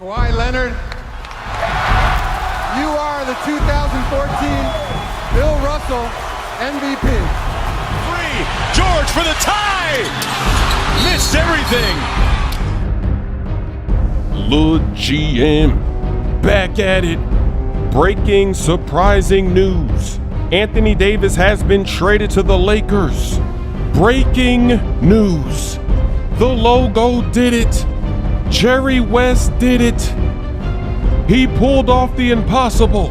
Kawhi Leonard, you are the 2014 Bill Russell MVP. Free, George for the tie! Missed everything! Lil GM, back at it. Breaking, surprising news. Anthony Davis has been traded to the Lakers. Breaking news. The logo did it. Jerry West did it. He pulled off the impossible.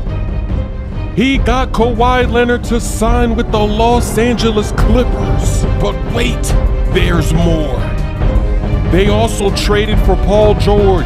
He got Kawhi Leonard to sign with the Los Angeles Clippers. But wait, there's more. They also traded for Paul George.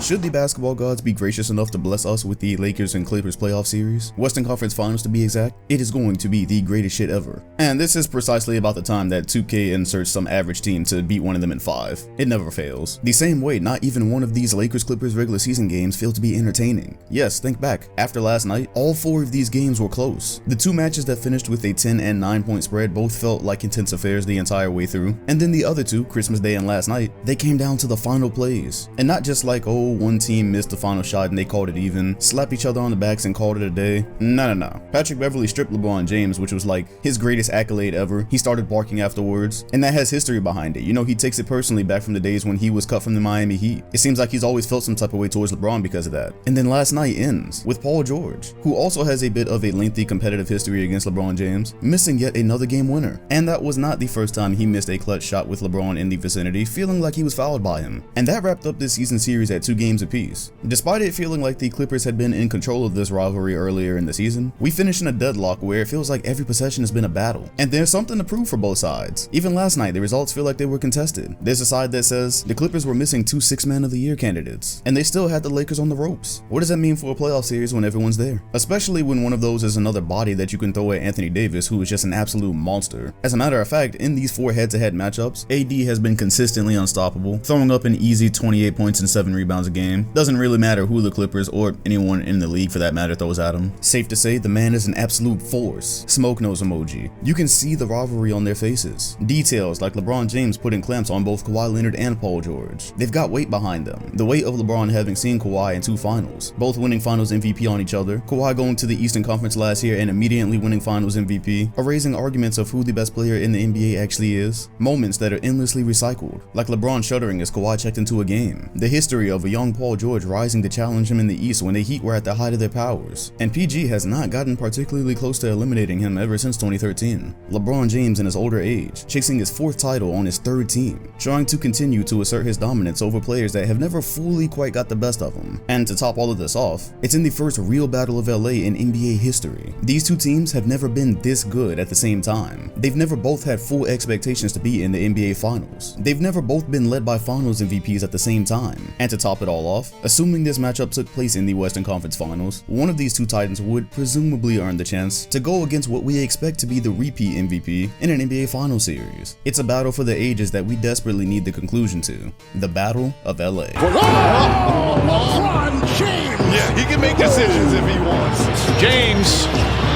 Should the basketball gods be gracious enough to bless us with the Lakers and Clippers playoff series, Western Conference Finals to be exact, it is going to be the greatest shit ever. And this is precisely about the time that 2K inserts some average team to beat one of them in 5. It never fails. The same way, not even one of these Lakers-Clippers regular season games failed to be entertaining. Yes, think back. After last night, all 4 of these games were close. The 2 matches that finished with a 10 and 9 point spread both felt like intense affairs the entire way through. And then the other 2, Christmas Day and last night, they came down to the final plays. And not just like, oh, one team missed the final shot and they called it even, slapped each other on the backs and called it a day. No. Patrick Beverley stripped LeBron James, which was like his greatest accolade ever. He started barking afterwards, and that has history behind it. You know, he takes it personally back from the days when he was cut from the Miami Heat. It seems like he's always felt some type of way towards LeBron because of that. And then last night ends with Paul George, who also has a bit of a lengthy competitive history against LeBron James, missing yet another game winner. And that was not the first time he missed a clutch shot with LeBron in the vicinity, feeling like he was fouled by him. And that wrapped up this season series at 2 games apiece. Despite it feeling like the Clippers had been in control of this rivalry earlier in the season, we finished in a deadlock where it feels like every possession has been a battle. And there's something to prove for both sides. Even last night, the results feel like they were contested. There's a side that says the Clippers were missing 2 Six-Man of the Year candidates, and they still had the Lakers on the ropes. What does that mean for a playoff series when everyone's there? Especially when one of those is another body that you can throw at Anthony Davis, who is just an absolute monster. As a matter of fact, in these 4 head-to-head matchups, AD has been consistently unstoppable, throwing up an easy 28 points and 7 rebounds a game. Doesn't really matter who the Clippers or anyone in the league for that matter throws at him. Safe to say, the man is an absolute force. Smoke nose emoji. You can see the rivalry on their faces. Details like LeBron James putting clamps on both Kawhi Leonard and Paul George. They've got weight behind them. The weight of LeBron having seen Kawhi in 2 finals, both winning finals MVP on each other, Kawhi going to the Eastern Conference last year and immediately winning finals MVP, are raising arguments of who the best player in the NBA actually is. Moments that are endlessly recycled, like LeBron shuddering as Kawhi checked into a game. The history of a young Paul George rising to challenge him in the East when the Heat were at the height of their powers. And PG has not gotten particularly close to eliminating him ever since 2013. LeBron James in his older age, chasing his 4th title on his 3rd team, trying to continue to assert his dominance over players that have never fully quite got the best of him. And to top all of this off, it's in the first real battle of LA in NBA history. These 2 teams have never been this good at the same time. They've never both had full expectations to be in the NBA Finals. They've never both been led by Finals MVPs at the same time. And to top it all off, assuming this matchup took place in the Western Conference Finals, one of these 2 titans would presumably earn the chance to go against what we expect to be the repeat MVP in an NBA Finals series. It's a battle for the ages that we desperately need the conclusion to. The Battle of LA. LeBron James! Yeah, he can make decisions if he wants. James,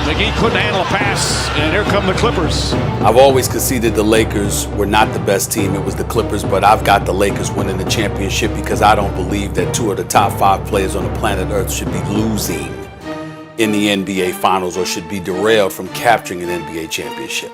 McGee couldn't handle a pass, and here come the Clippers. I've always conceded the Lakers were not the best team, it was the Clippers, but I've got the Lakers winning the championship because I don't believe that 2 of the top 5 players on the planet Earth should be losing in the NBA Finals or should be derailed from capturing an NBA championship.